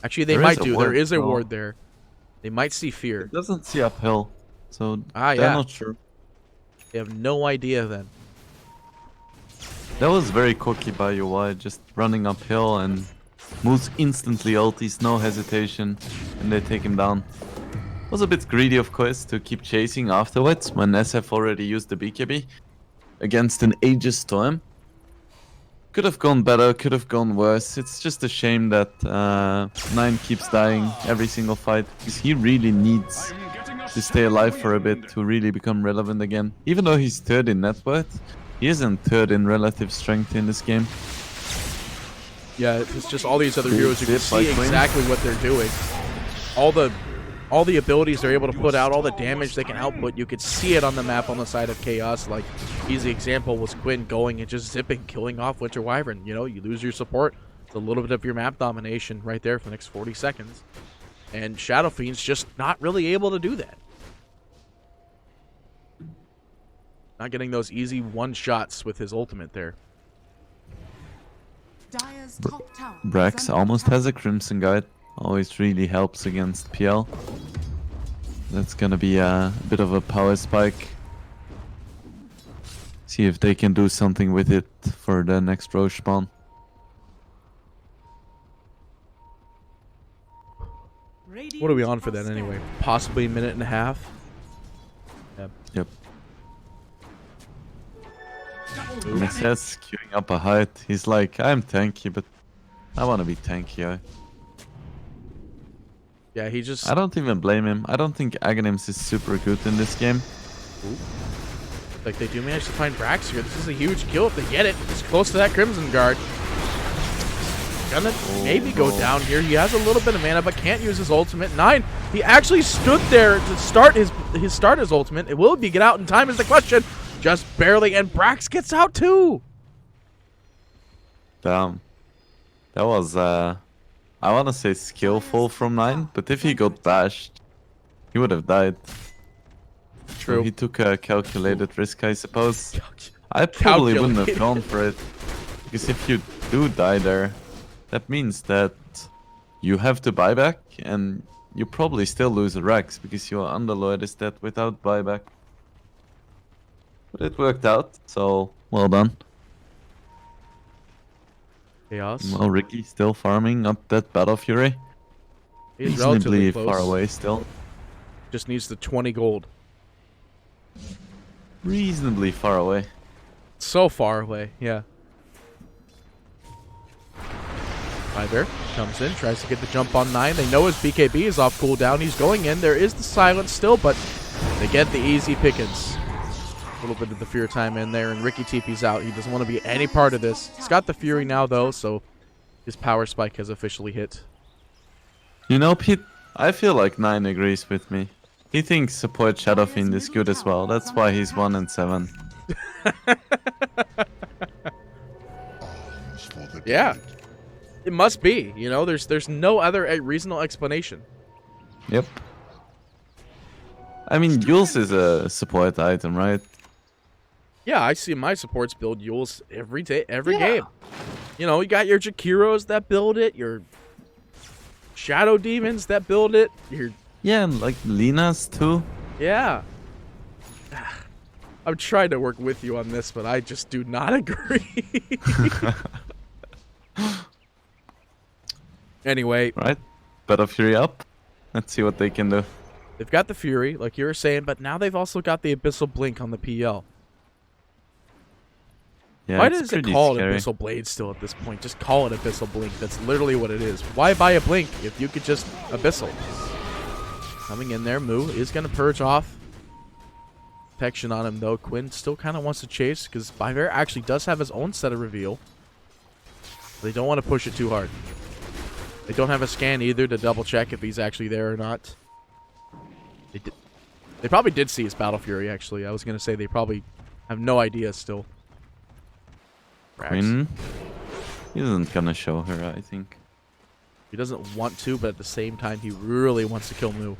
Actually, they might do. There is a ward there. They might see fear. It doesn't see uphill, so Ah, they're yeah. not sure. They have no idea then. That was very cocky by UI, just running uphill and moves instantly ultis, no hesitation, and they take him down. Was a bit greedy, of course, to keep chasing afterwards when SF already used the BKB against an Aegis Storm. Could have gone better, could have gone worse. It's just a shame that 9 keeps dying every single fight, because he really needs to stay alive for a bit to really become relevant again. Even though he's 3rd in net worth, he isn't 3rd in relative strength in this game. Yeah, it's just all these other heroes. You can Bit by see Quinn. exactly what they're doing. All the abilities they're able to put out, all the damage they can output. You could see it on the map on the side of Chaos. Like, easy example was Quinn going and just zipping, killing off Winter Wyvern. You know, you lose your support. It's a little bit of your map domination right there for the next 40 seconds. And Shadow Fiend's just not really able to do that. Not getting those easy one-shots with his ultimate there. Dire's top tower is Brax under almost attack. has a Crimson Guide. Always really helps against PL. That's gonna be a bit of a power spike. See if they can do something with it for the next Roche spawn. What are we on for that anyway? Possibly a minute and a half? Yeah. Yep. Messias queuing up a height. He's like, I'm tanky, but I wanna be tankier. Yeah, he just... I don't even blame him. I don't think Aghanims is super good in this game. Like, they do manage to find Brax here. This is a huge kill if they get it. It's close to that Crimson Guard. Gonna maybe go down here. He has a little bit of mana, but can't use his ultimate. 9. He actually stood there to start his ultimate. It will be get out in time is the question. Just barely, and Brax gets out too. Damn. That was, I want to say skillful from 9, but if he got bashed, he would have died. True. So he took a calculated risk, I suppose. I probably wouldn't have gone for it. Because if you do die there, that means that you have to buy back, and you probably still lose a Rex because your Underlord is dead without buyback. But it worked out, so well done. Chaos. Well, Ricky still farming up that Battle Fury. He's relatively Reasonably close. far away still. Just needs the 20 gold. Reasonably far away. So far away, yeah. Either comes in, tries to get the jump on 9. They know his BKB is off cooldown. He's going in. There is the silence still, but they get the easy pickings. A little bit of the fear time in there, and Ricky TP's out. He doesn't want to be any part of this. He's got the Fury now, though, so his power spike has officially hit. You know, Pete, I feel like 9 agrees with me. He thinks support Shadow Fiend is good as well. That's why he's 1 and 7. Yeah. It must be, you know, there's no other reasonable explanation. Yep. I mean, Yules is a support item, right? Yeah, I see my supports build Yules every day, every game. You know, you got your Jakiros that build it, your Shadow Demons that build it, your... Yeah, and like Lina's too. Yeah. I'm trying to work with you on this, but I just do not agree. Anyway. Right? Battle Fury up. Let's see what they can do. They've got the Fury, like you were saying, but now they've also got the Abyssal Blink on the PL. Yeah, Why it's does it pretty call scary. it Abyssal Blade still at this point? Just call it Abyssal Blink. That's literally what it is. Why buy a Blink if you could just Abyssal? Coming in there, Moo is going to purge off. Protection on him, though. Quinn still kind of wants to chase because Byver actually does have his own set of reveal. They don't want to push it too hard. They don't have a scan either to double check if he's actually there or not. They probably did see his Battle Fury, actually. I was going to say they probably have no idea still. Quinn? He isn't gonna show her, I think. He doesn't want to, but at the same time, he really wants to kill Moo.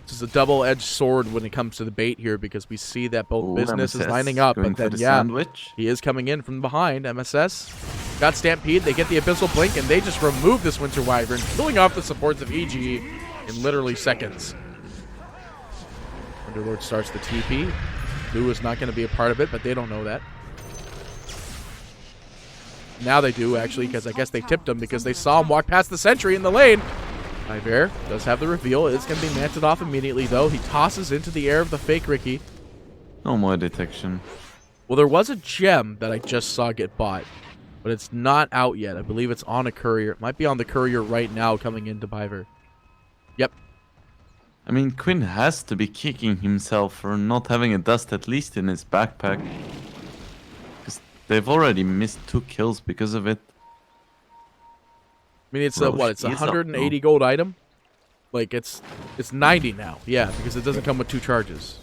This is a double-edged sword when it comes to the bait here because we see that both business is lining up, but then, sandwich. He is coming in from behind. MSS got Stampede. They get the Abyssal Blink, and they just remove this Winter Wyvern, killing off the supports of EGE in literally seconds. Underlord starts the TP. Moo is not going to be a part of it, but they don't know that. Now they do, actually, because I guess they tipped him because they saw him walk past the sentry in the lane. Iver does have the reveal. It's going to be manted off immediately, though. He tosses into the air of the fake Ricky. No more detection. Well, there was a gem that I just saw get bought, but it's not out yet. I believe it's on a courier. It might be on the courier right now coming into Biver. Yep. I mean, Quinn has to be kicking himself for not having a dust at least in his backpack. Because they've already missed 2 kills because of it. I mean, it's a, what? It's a 180 gold item. Like it's 90 now. Yeah, because it doesn't come with 2 charges.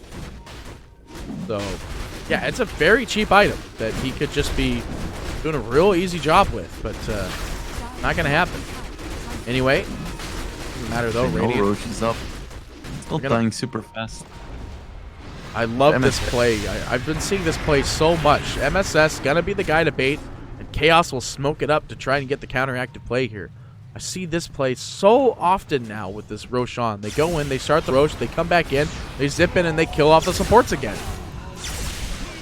So, yeah, it's a very cheap item that he could just be doing a real easy job with, but not gonna happen. Anyway, doesn't matter though. Radiant. Roche is up. Still dying super fast. I love this play. I've been seeing this play so much. MSS gonna be the guy to bait, and Chaos will smoke it up to try and get the counteractive play here. I see this play so often now with this Roche on. They go in, they start the Roche, they come back in, they zip in, and they kill off the supports again.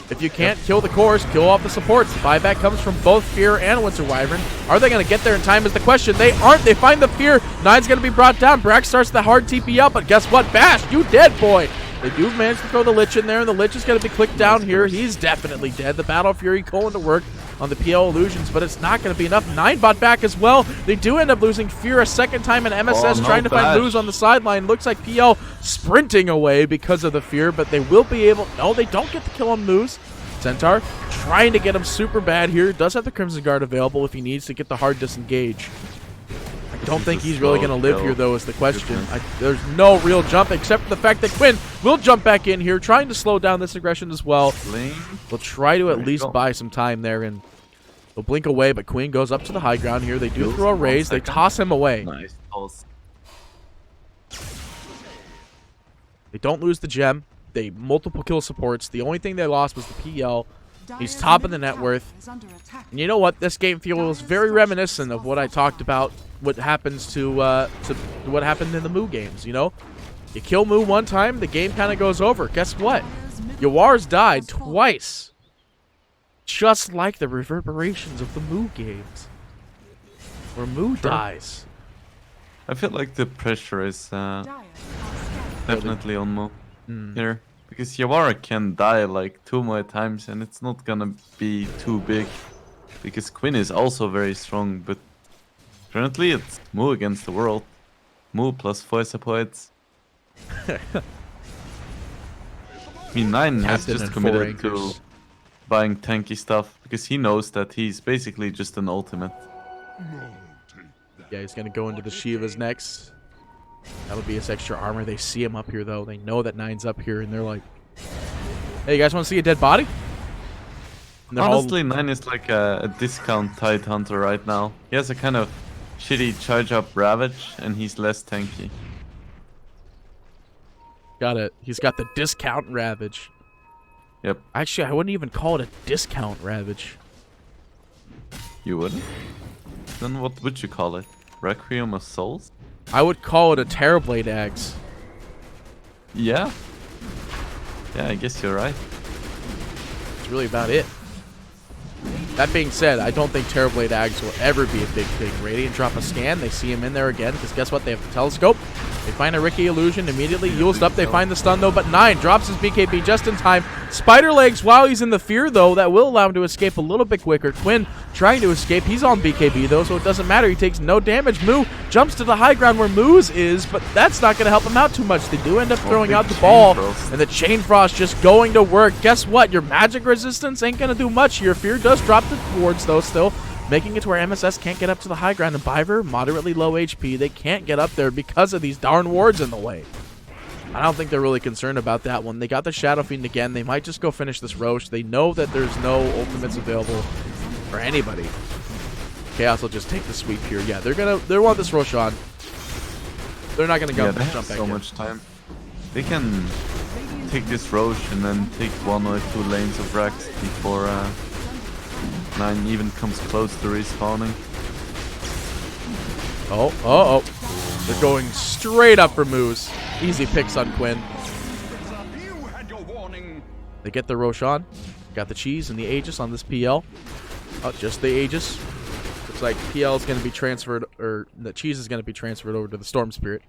If you can't kill the cores, kill off the supports. Buyback comes from both Fear and Winter Wyvern. Are they going to get there in time is the question. They aren't. They find the Fear. Nine's going to be brought down. Brack starts the hard TP up, but guess what? Bash, you dead, boy. They do manage to throw the Lich in there, and the Lich is going to be clicked down here. He's definitely dead. The Battle Fury going to work on the PL Illusions, but it's not going to be enough. Nine bought back as well. They do end up losing Fear a second time, and MSS trying to find Lose on the sideline. Looks like PL sprinting away because of the Fear, but they will be able... No, they don't get the kill on Lose. Centaur trying to get him super bad here. Does have the Crimson Guard available if he needs to get the hard disengage. I don't think he's really going to live here, though, is the question. There's no real jump except for the fact that Quinn will jump back in here, trying to slow down this aggression as well. They'll try to at least buy some time there, and they'll blink away, but Quinn goes up to the high ground here. They do throw a raise. They toss him away. Nice toss. They don't lose the gem. They multiple kill supports. The only thing they lost was the PL. He's top of the net worth. And you know what? This game feels very reminiscent of what I talked about. What happens to what happened in the Moo games? You know, you kill Moo one time, the game kind of goes over. Guess what? Yawar's died twice, just like the reverberations of the Moo games, where Moo dies. I feel like the pressure is definitely on Mo here. Because Yawara can die like 2 more times and it's not gonna be too big. Because Quinn is also very strong, but currently it's Moo against the world. Moo plus 4 supports. I mean, 9 has Captain just and 4 committed to anchors. buying tanky stuff because he knows that he's basically just an ultimate. Yeah, he's gonna go into the Shivas next. That'll be his extra armor. They see him up here, though. They know that 9's up here, and they're like, hey, you guys want to see a dead body? And they're all- Honestly, 9 is like a discount Tide Hunter right now. He has a kind of shitty charge up Ravage, and he's less tanky. got it. He's got the discount Ravage. Yep, Actually, I wouldn't even call it a discount Ravage. you wouldn't? Then what would you call it? Requiem of Souls? I would call it a Terrorblade Axe. Yeah. Yeah, I guess you're right. That's really about it. That being said, I don't think Terrorblade Ags will ever be a big thing. Radiant drop a scan. They see him in there again, because guess what? They have the telescope. They find a Ricky illusion immediately. Used up. They find the stun, though, but 9 drops his BKB just in time. Spider legs while he's in the fear, though. That will allow him to escape a little bit quicker. Quinn trying to escape. He's on BKB, though, so it doesn't matter. He takes no damage. Moo jumps to the high ground where Moo's is, but that's not going to help him out too much. They do end up throwing out the ball, and the Chain Frost just going to work. Guess what? Your magic resistance ain't going to do much here. Fear does drop the wards, though, still. Making it to where MSS can't get up to the high ground, and Biver, moderately low HP, they can't get up there because of these darn wards in the way. I don't think they're really concerned about that one. They got the Shadow Fiend again. They might just go finish this Roche. They know that there's no ultimates available for anybody. Chaos will just take the sweep here. Yeah, they want this Roche on. They're not gonna go They have jump back so in. much time. They can take this Roche and then take 1 or 2 lanes of Rax before 9 even comes close to respawning. Oh. They're going straight up for Moose. Easy picks on Quinn. You had your warning. They get the Roche on. Got the cheese and the Aegis on this PL. Oh, just the Aegis. Looks like PL is going to be transferred, or the cheese is going to be transferred over to the Storm Spirit.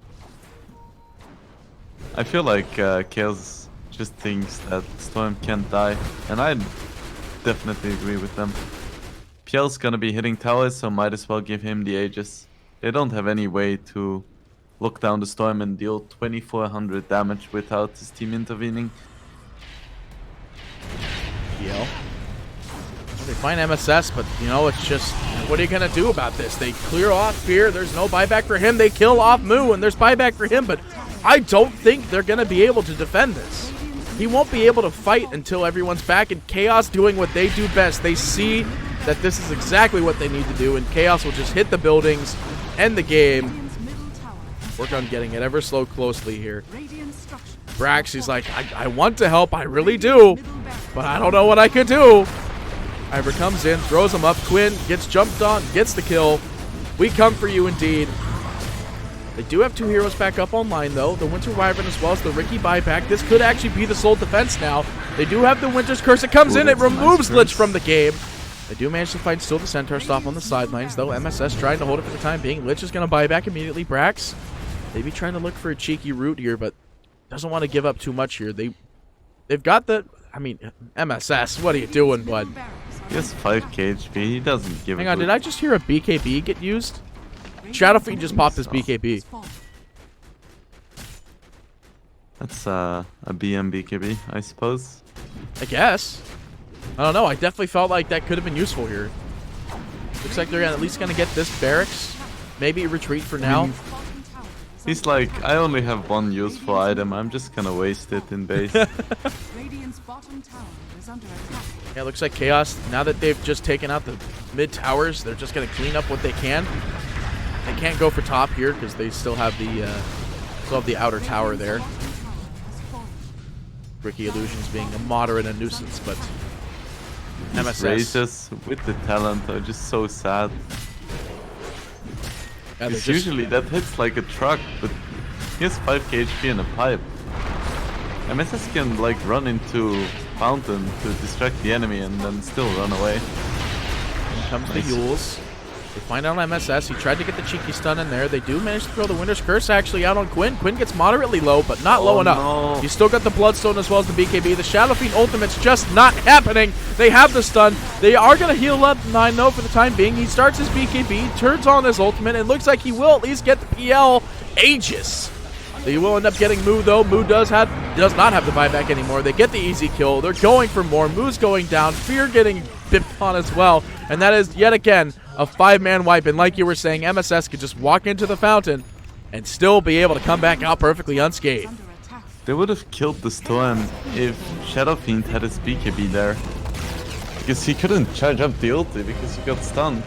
I feel like Chaos just thinks that Storm can't die, and I definitely agree with them. PL's gonna be hitting towers, so might as well give him the Aegis. They don't have any way to look down the Storm and deal 2400 damage without his team intervening. PL. They find MSS, but, you know, it's just, what are you going to do about this? They clear off Fear. There's no buyback for him. They kill off Moo, and there's buyback for him, but I don't think they're going to be able to defend this. He won't be able to fight until everyone's back, and Chaos doing what they do best. They see that this is exactly what they need to do, and Chaos will just hit the buildings, end the game, Radiant's middle tower work on getting it ever so closely here. Radiant structure. Brax, he's like, I want to help, I really do, but I don't know what I could do. Ivor comes in, throws him up. Quinn gets jumped on, gets the kill. We come for you indeed. They do have 2 heroes back up online, though. The Winter Wyvern as well as the Ricky buyback. This could actually be the sole defense now. They do have the Winter's Curse. It comes in. It removes Lich from the game. They do manage to find still the Centaur stop on the sidelines, though. MSS trying to hold it for the time being. Lich is going to buy back immediately. Brax, maybe trying to look for a cheeky route here, but doesn't want to give up too much here. They've got the... I mean, MSS, what are you doing, bud? He has 5k HP, he doesn't give Hang a on, did I just hear a BKB get used? Shadow Fiend just popped his BKB. That's a BM BKB, I suppose. I guess. I don't know. I definitely felt like that could have been useful here. Looks like they're at least going to get this barracks. Maybe retreat for now. He's like, I only have 1 useful item, I'm just gonna waste it in base. Radiant's bottom tower is under attack. Yeah, looks like Chaos, now that they've just taken out the mid towers, they're just going to clean up what they can. They can't go for top here because they still have the outer tower there. Bottom tower has fallen. Ricky Illusions being a moderate a nuisance, but These MSS. races with the talent are just so sad. Yeah, Because usually that hits like a truck, but he has 5k HP in a pipe. MSS can like run into fountain to distract the enemy and then still run away. In comes the Yules. They find out on MSS. He tried to get the cheeky stun in there. They do manage to throw the Winter's Curse actually out on Quinn. Quinn gets moderately low, but not low enough. No. He's still got the Bloodstone as well as the BKB. The Shadow Fiend ultimate's just not happening. They have the stun. They are going to heal up 9 though for the time being. He starts his BKB, turns on his ultimate, and looks like he will at least get the PL Aegis. They will end up getting Moo though. Moo does not have the buyback anymore. They get the easy kill. They're going for more. Moo's going down. Fear getting bipped on as well. And that is yet again a 5-man wipe. And like you were saying, MSS could just walk into the fountain and still be able to come back out perfectly unscathed. Under attack. They would have killed the Storm if Shadow Fiend had his BKB there. Because he couldn't charge up the ulti because he got stunned.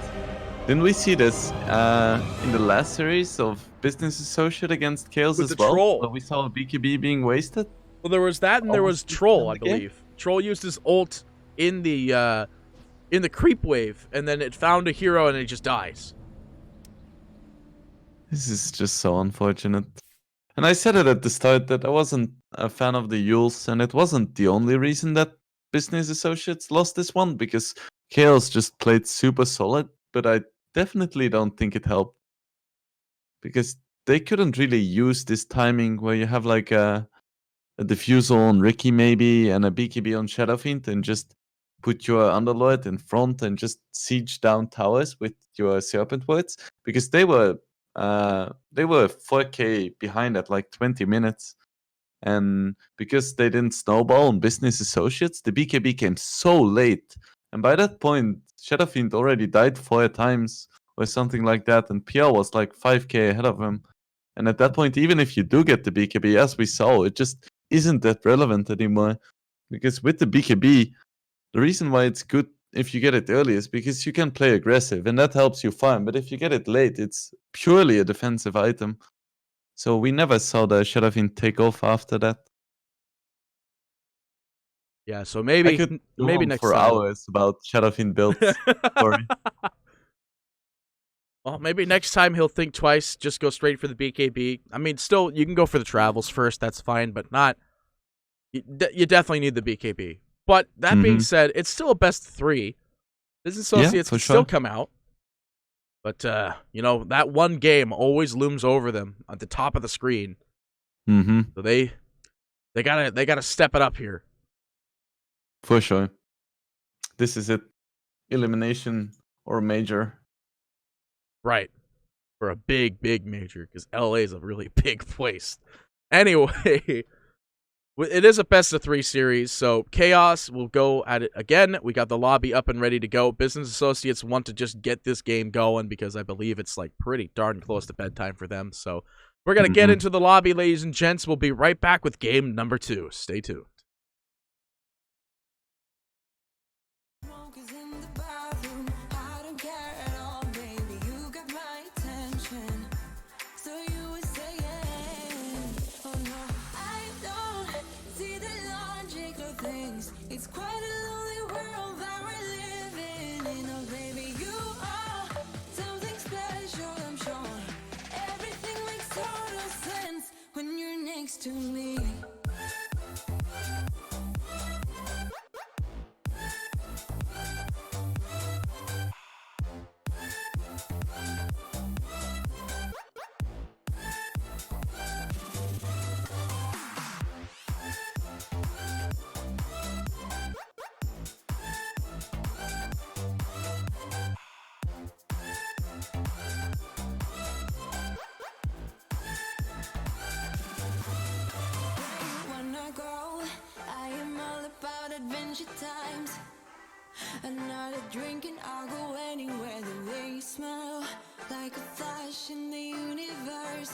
Didn't we see this in the last series of Business Associate against Chaos With as the well? troll. Where we saw a BKB being wasted? Well, there was that, and there was Almost Troll, I in the game? believe. Troll used his ult in the creep wave, and then it found a hero, and it just dies. This is just so unfortunate. And I said it at the start that I wasn't a fan of the Yules, and it wasn't the only reason that Business Associates lost this one, because Chaos just played super solid, but I definitely don't think it helped. Because they couldn't really use this timing where you have like a diffusal on Ricky maybe and a BKB on Shadow Fiend and just put your Underlord in front and just siege down towers with your Serpent Words, because they were 4k behind at like 20 minutes. And because they didn't snowball on Business Associates, the BKB came so late. And by that point, Shadow Fiend already died 4 times or something like that, and PL was like 5k ahead of him. And at that point, even if you do get the BKB, as we saw, it just isn't that relevant anymore. Because with the BKB, the reason why it's good if you get it early is because you can play aggressive, and that helps you farm. But if you get it late, it's purely a defensive item. So we never saw the Shadow Fiend take off after that. Yeah, so I maybe could go maybe on next for time. hours about Shadow Fiend builds. Sorry. Well, maybe next time he'll think twice, just go straight for the BKB. I mean, still, you can go for the travels first, that's fine, but not... You definitely need the BKB. But that being said, it's still a best 3. Business Associates for can sure. still come out. But, you know, that one game always looms over them at the top of the screen. Mm-hmm. So they gotta step it up here. For sure. This is it. Elimination or major. Right. For a big, big major, because LA is a really big place. Anyway, it is a best of 3 series, so Chaos will go at it again. We got the lobby up and ready to go. Business Associates want to just get this game going because I believe it's like pretty darn close to bedtime for them. So we're going to get into the lobby, ladies and gents. We'll be right back with game number 2. Stay tuned. Smoke is in the bathroom. I don't care at all, baby. You got my attention. So you were saying, oh no, I don't see the logic of things. It's quite a lonely world that we're living in. Oh, baby, you are something special, I'm sure. Everything makes total sense when you're next to me. Wanna go? I am all about adventure times. Another drink and I'll go anywhere. The way you smell, like a flash in the universe.